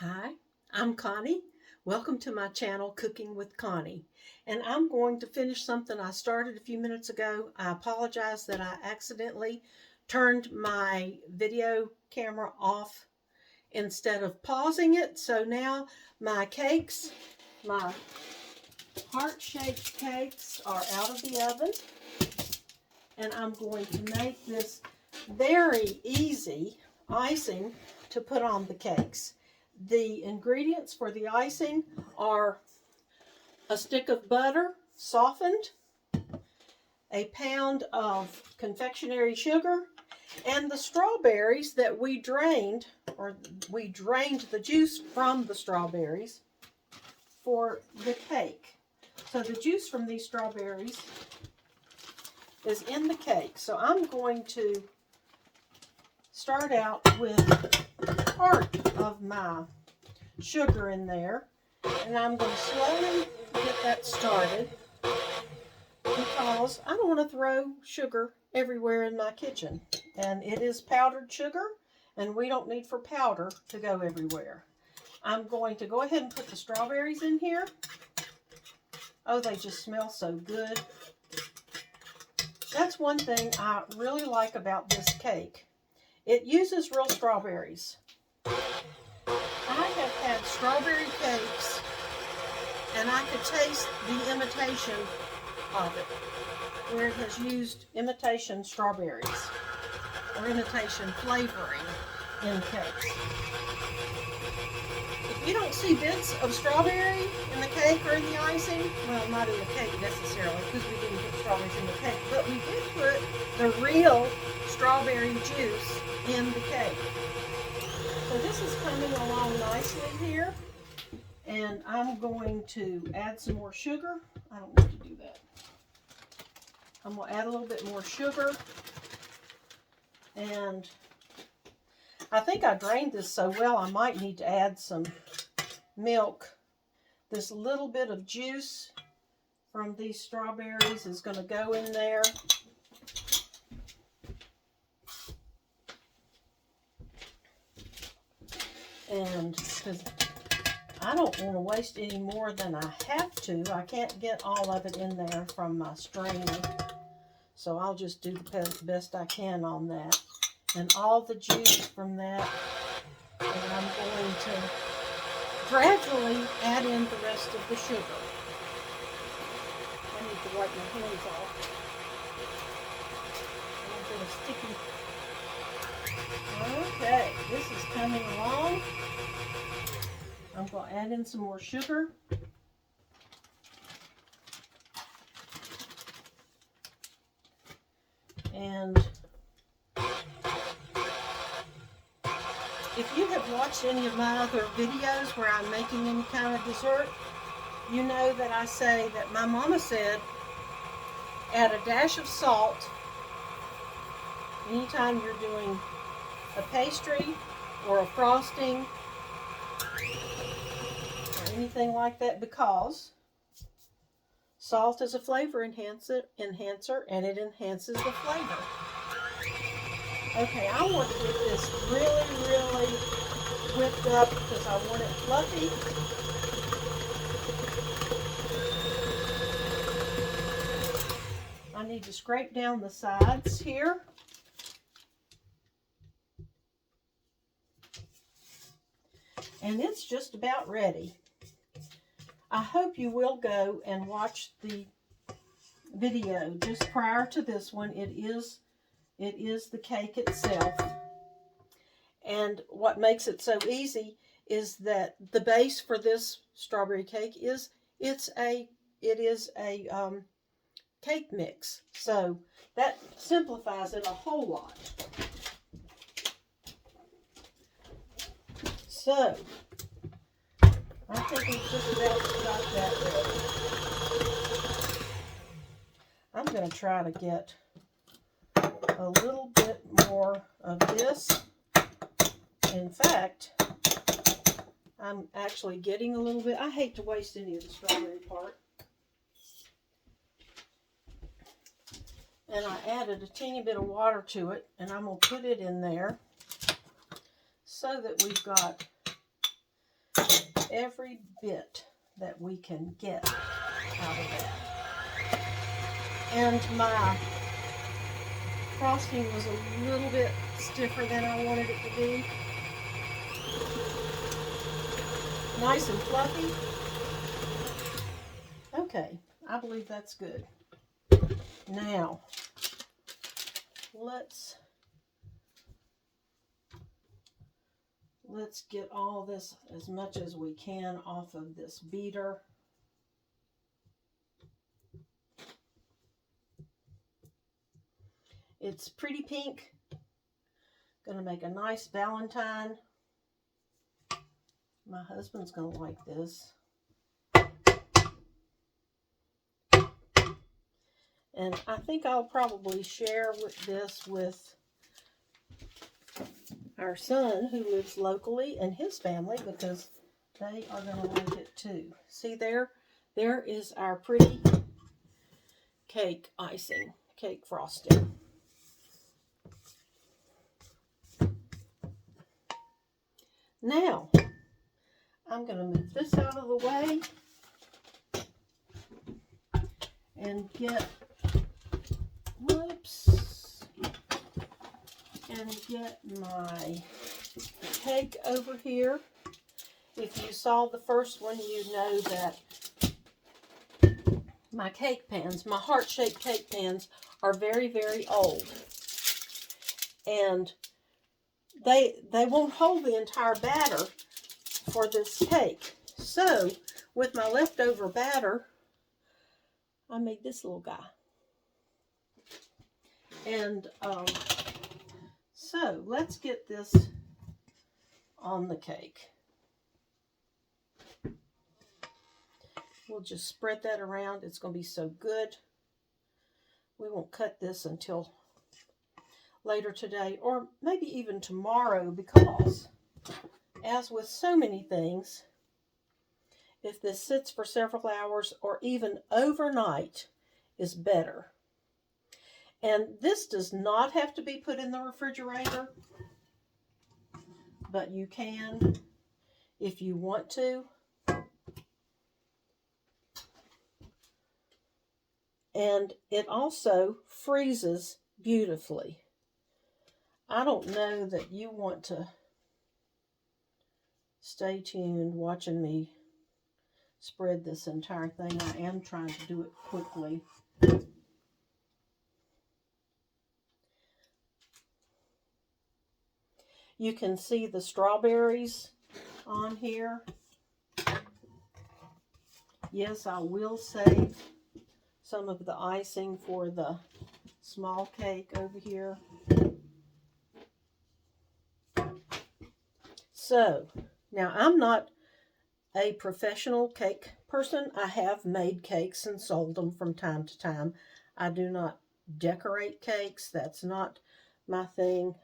Hi, I'm Connie. Welcome to my channel, Cooking with Connie. And I'm going to finish something I started a few minutes ago. I apologize that I accidentally turned my video camera off instead of pausing it. So now my cakes, my heart-shaped cakes are out of the oven. And I'm going to make this very easy icing to put on the cakes. The ingredients for the icing are a stick of butter, softened, a pound of confectionery sugar, and the strawberries that we drained the juice from the strawberries for the cake. So the juice from these strawberries is in the cake. So I'm going to start out with part of my sugar in there, and I'm going to slowly get that started because I don't want to throw sugar everywhere in my kitchen, and it is powdered sugar, and we don't need for powder to go everywhere. I'm going to go ahead and put the strawberries in here. Oh, they just smell so good. That's one thing I really like about this cake. It uses real strawberries. I have had strawberry cakes, and I could taste the imitation of it, where it has used imitation strawberries or imitation flavoring in cakes. If you don't see bits of strawberry in the cake or in the icing, well, not in the cake necessarily, because we didn't put strawberries in the cake, but we did put the real strawberry juice in the cake. So this is coming along nicely here, and I'm going to add some more sugar. I don't need to do that. I'm going to add a little bit more sugar, and I think I drained this so well I might need to add some milk. This little bit of juice from these strawberries is going to go in there. And because I don't want to waste any more than I have to. I can't get all of it in there from my strainer. So I'll just do the best I can on that. And all the juice from that, and I'm going to gradually add in the rest of the sugar. I need to wipe my hands off. I'm going to sticky. Okay, this is coming along. I'm going to add in some more sugar. And if you have watched any of my other videos where I'm making any kind of dessert, you know that I say that my mama said add a dash of salt anytime you're doing a pastry or a frosting or anything like that, because salt is a flavor enhancer and it enhances the flavor. Okay, I want to get this really whipped up because I want it fluffy. I need to scrape down the sides here. And it's just about ready. I hope you will go and watch the video just prior to this one. It is the cake itself. And what makes it so easy is that the base for this strawberry cake is it is a cake mix. So that simplifies it a whole lot. So I think we've just about got that ready. I'm going to try to get a little bit more of this. In fact, I'm actually getting a little bit. I hate to waste any of the strawberry part. And I added a teeny bit of water to it, and I'm going to put it in there so that we've got every bit that we can get out of that. And my frosting was a little bit stiffer than I wanted it to be. Nice and fluffy. Okay, I believe that's good. Now, let's get all this, as much as we can, off of this beater. It's pretty pink. Gonna make a nice Valentine. My husband's gonna like this. And I think I'll probably share this with our son who lives locally and his family, because they are going to like it too. See there? There is our pretty cake icing, cake frosting. Now, I'm going to move this out of the way and get, get my cake over here. If you saw the first one, you know that my cake pans, my heart-shaped cake pans, are very, very old. And they won't hold the entire batter for this cake. So, with my leftover batter, I made this little guy. And so, let's get this on the cake. We'll just spread that around. It's going to be so good. We won't cut this until later today, or maybe even tomorrow, because as with so many things, if this sits for several hours or even overnight is better. And this does not have to be put in the refrigerator, but you can if you want to. And it also freezes beautifully. I don't know that you want to stay tuned watching me spread this entire thing. I am trying to do it quickly. You can see the strawberries on here. Yes, I will save some of the icing for the small cake over here. So, now I'm not a professional cake person. I have made cakes and sold them from time to time. I do not decorate cakes. That's not my thing.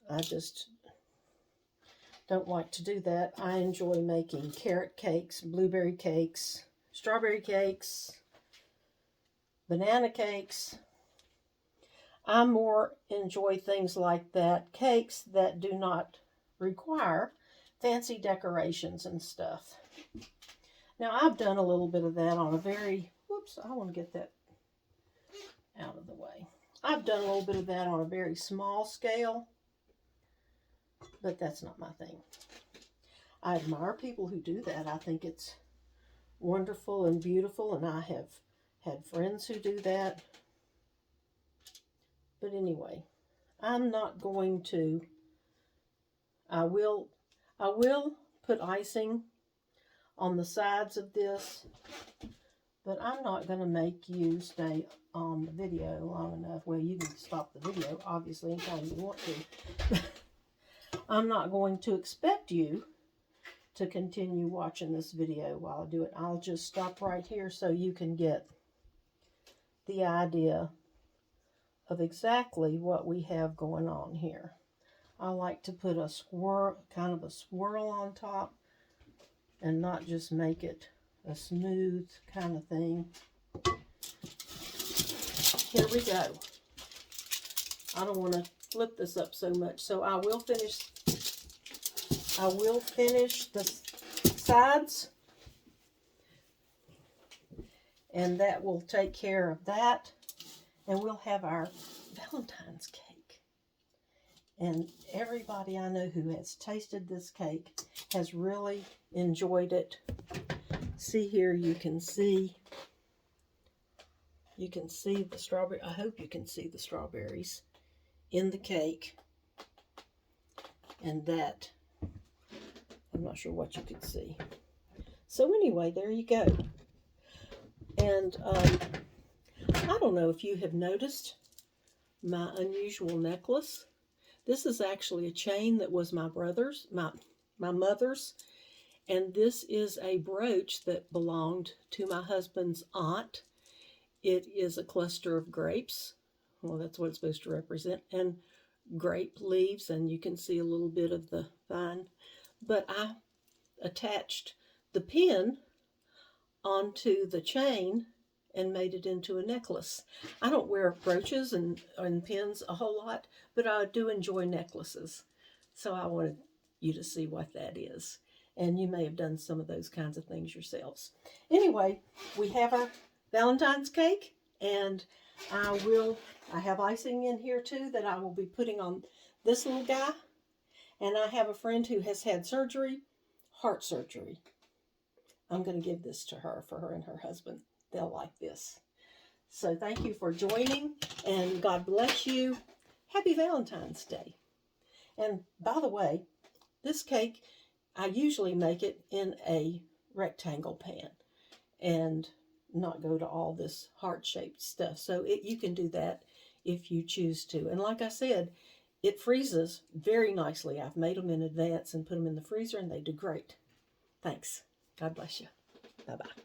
I just don't like to do that. I enjoy making carrot cakes, blueberry cakes, strawberry cakes, banana cakes. I more enjoy things like that, cakes that do not require fancy decorations and stuff. Now, I've done a little bit of that on a very, I want to get that out of the way. I've done a little bit of that on a very small scale, but that's not my thing. I admire people who do that. I think it's wonderful and beautiful, and I have had friends who do that. But anyway, I'm not going to. I will put icing on the sides of this, but I'm not going to make you stay on the video long enough. Well, you can stop the video, obviously, anytime you want to. I'm not going to expect you to continue watching this video while I do it. I'll just stop right here so you can get the idea of exactly what we have going on here. I like to put a kind of a swirl on top and not just make it a smooth kind of thing. Here we go. I don't want to flip this up so much, so I will finish I will finish the sides, and that will take care of that. And we'll have our Valentine's cake. And everybody I know who has tasted this cake has really enjoyed it. See here, you can see the strawberry. I hope you can see the strawberries in the cake. And that, I'm not sure what you could see. So anyway, there you go. And I don't know if you have noticed my unusual necklace. This is actually a chain that was my brother's, my mother's, and this is a brooch that belonged to my husband's aunt. It is a cluster of grapes. Well, that's what it's supposed to represent, and grape leaves, and you can see a little bit of the vine. But I attached the pin onto the chain and made it into a necklace. I don't wear brooches and pins a whole lot, but I do enjoy necklaces. So I wanted you to see what that is. And you may have done some of those kinds of things yourselves. Anyway, we have our Valentine's cake, and I have icing in here too that I will be putting on this little guy. And I have a friend who has had surgery, heart surgery. I'm going to give this to her, for her and her husband. They'll like this. So thank you for joining, and God bless you. Happy Valentine's Day. And by the way, this cake, I usually make it in a rectangle pan and not go to all this heart-shaped stuff. So you can do that if you choose to. And like I said, it freezes very nicely. I've made them in advance and put them in the freezer, and they do great. Thanks. God bless you. Bye-bye.